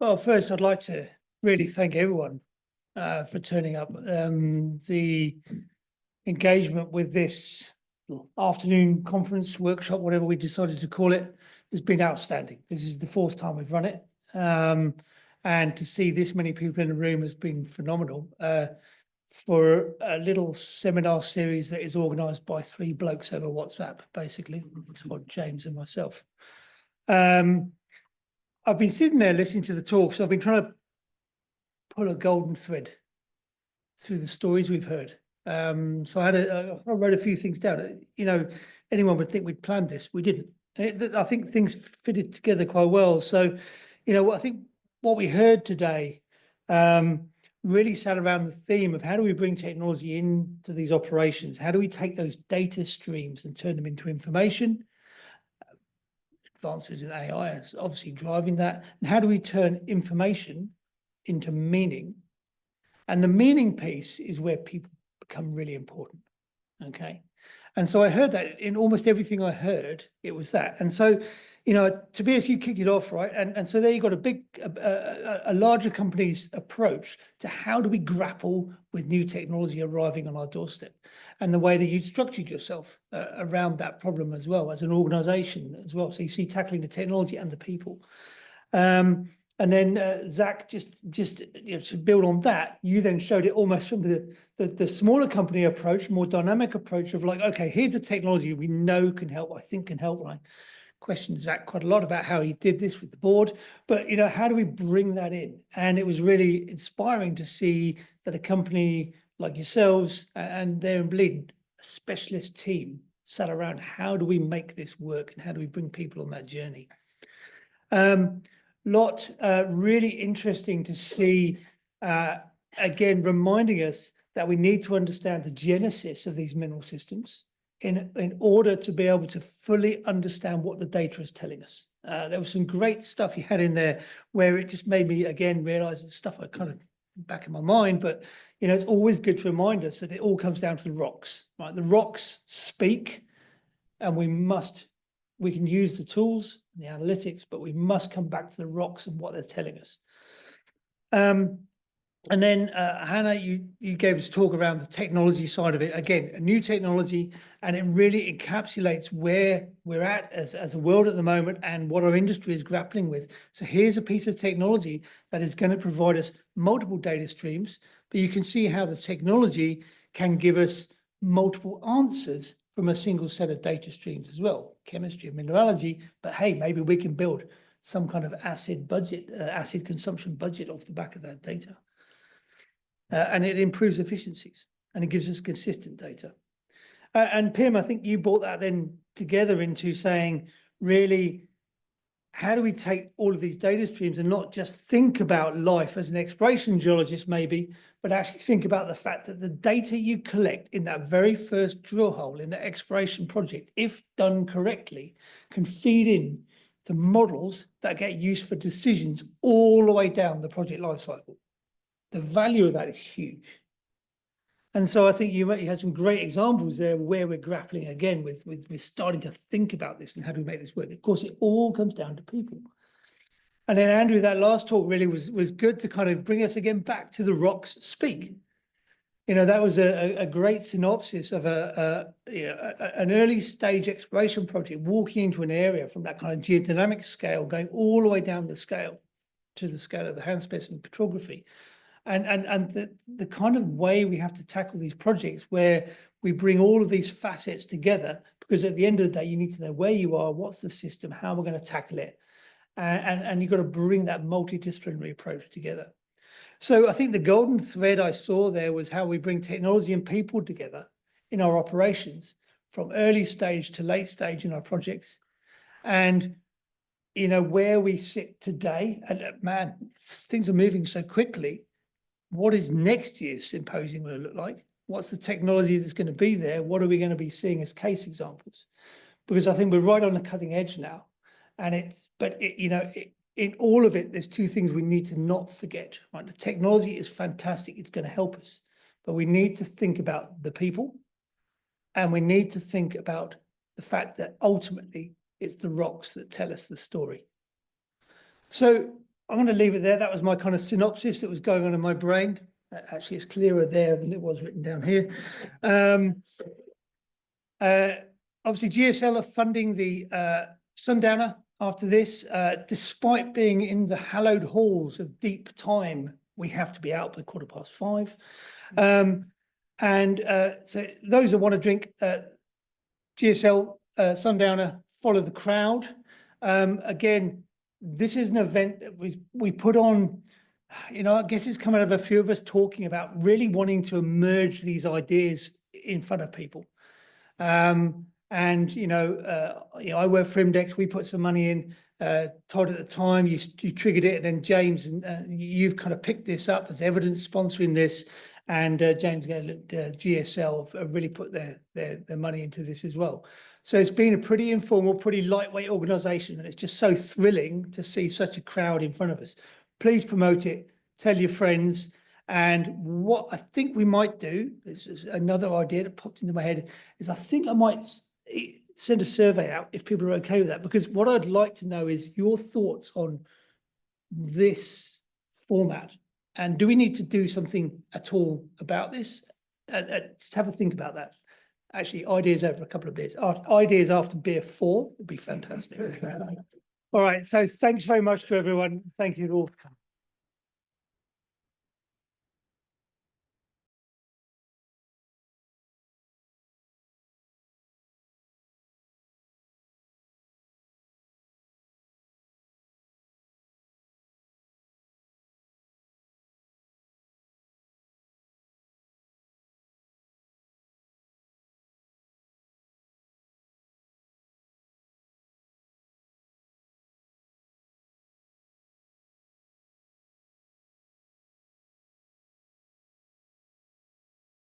Well, first, I'd like to really thank everyone for turning up. The engagement with this afternoon conference, workshop, whatever we decided to call it, has been outstanding. This is the fourth time we've run it. And to see this many people in the room has been phenomenal for a little seminar series that is organised by three blokes over WhatsApp, basically. It's about James and myself. I've been sitting there listening to the talk, so I've been trying to pull a golden thread through the stories we've heard. So I wrote a few things down. You know, anyone would think we'd planned this. We didn't. I think things fitted together quite well. So, you know, I think what we heard today really sat around the theme of how do we bring technology into these operations? How do we take those data streams and turn them into information? Advances in AI is obviously driving that. And how do we turn information into meaning? And the meaning piece is where people become really important. Okay. And so I heard that in almost everything I heard, it was that. And so, you know, Tobias, you kicked it off, right? And so there you got a larger company's approach to how do we grapple with new technology arriving on our doorstep, and the way that you structured yourself around that problem as well as an organization as well. So you see tackling the technology and the people. And then Zach, just you know, to build on that, you then showed it almost from the smaller company approach, more dynamic approach of like, okay, here's a technology we know can help, I think can help. I questioned Zach quite a lot about how he did this with the board, but you know, how do we bring that in? And it was really inspiring to see that a company like yourselves and there in Bleeding, a specialist team sat around, how do we make this work and how do we bring people on that journey? Really interesting to see, again, reminding us that we need to understand the genesis of these mineral systems in order to be able to fully understand what the data is telling us. There was some great stuff you had in there where it just made me, again, realize the stuff I kind of back in my mind, but, you know, it's always good to remind us that it all comes down to the rocks, right? The rocks speak, and we can use the tools, the analytics, but we must come back to the rocks and what they're telling us. And then Hannah, you gave us a talk around the technology side of it. Again, a new technology, and it really encapsulates where we're at as a world at the moment and what our industry is grappling with. So here's a piece of technology that is going to provide us multiple data streams, but you can see how the technology can give us multiple answers from a single set of data streams as well, chemistry and mineralogy. But hey, maybe we can build some kind of acid consumption budget off the back of that data. And it improves efficiencies and it gives us consistent data. And Pim, I think you brought that then together into saying, really, how do we take all of these data streams and not just think about life as an exploration geologist maybe, but actually think about the fact that the data you collect in that very first drill hole in the exploration project, if done correctly, can feed in to models that get used for decisions all the way down the project lifecycle. The value of that is huge. And so I think you had some great examples there where we're grappling again with starting to think about this and how do we make this work. Of course, it all comes down to people. And then Andrew, that last talk really was good to kind of bring us again back to the rocks speak. You know, that was a great synopsis of an early stage exploration project, walking into an area from that kind of geodynamic scale, going all the way down the scale to the scale of the hand specimen petrography. And the kind of way we have to tackle these projects where we bring all of these facets together, because at the end of the day, you need to know where you are, what's the system, how we're going to tackle it. And you've got to bring that multidisciplinary approach together. So I think the golden thread I saw there was how we bring technology and people together in our operations from early stage to late stage in our projects. And, you know, where we sit today, and man, things are moving so quickly. What is next year's symposium going to look like? What's the technology that's going to be there? What are we going to be seeing as case examples? Because I think we're right on the cutting edge now. And in all of it, there's two things we need to not forget, right? The technology is fantastic. It's going to help us, but we need to think about the people, and we need to think about the fact that ultimately it's the rocks that tell us the story. So I'm going to leave it there. That was my kind of synopsis that was going on in my brain. Actually, it's clearer there than it was written down here. Obviously, GSL are funding the Sundowner after this. Despite being in the hallowed halls of deep time, we have to be out by 5:15. So those that want to drink GSL Sundowner, follow the crowd. Again, this is an event that we put on, you know, I guess it's come out of a few of us talking about really wanting to emerge these ideas in front of people. And, you know, I work for IMDEX, we put some money in. Todd, at the time, you triggered it, and then James, and you've kind of picked this up as evidence sponsoring this. And James GSL have really put their money into this as well. So it's been a pretty informal, pretty lightweight organisation, and it's just so thrilling to see such a crowd in front of us. Please promote it, tell your friends. And what I think we might do, this is another idea that popped into my head, is I think I might send a survey out if people are okay with that, because what I'd like to know is your thoughts on this format. And do we need to do something at all about this? Just have a think about that. Actually, ideas over a couple of beers. Ideas after beer 4 would be fantastic. All right. So thanks very much to everyone. Thank you all for coming.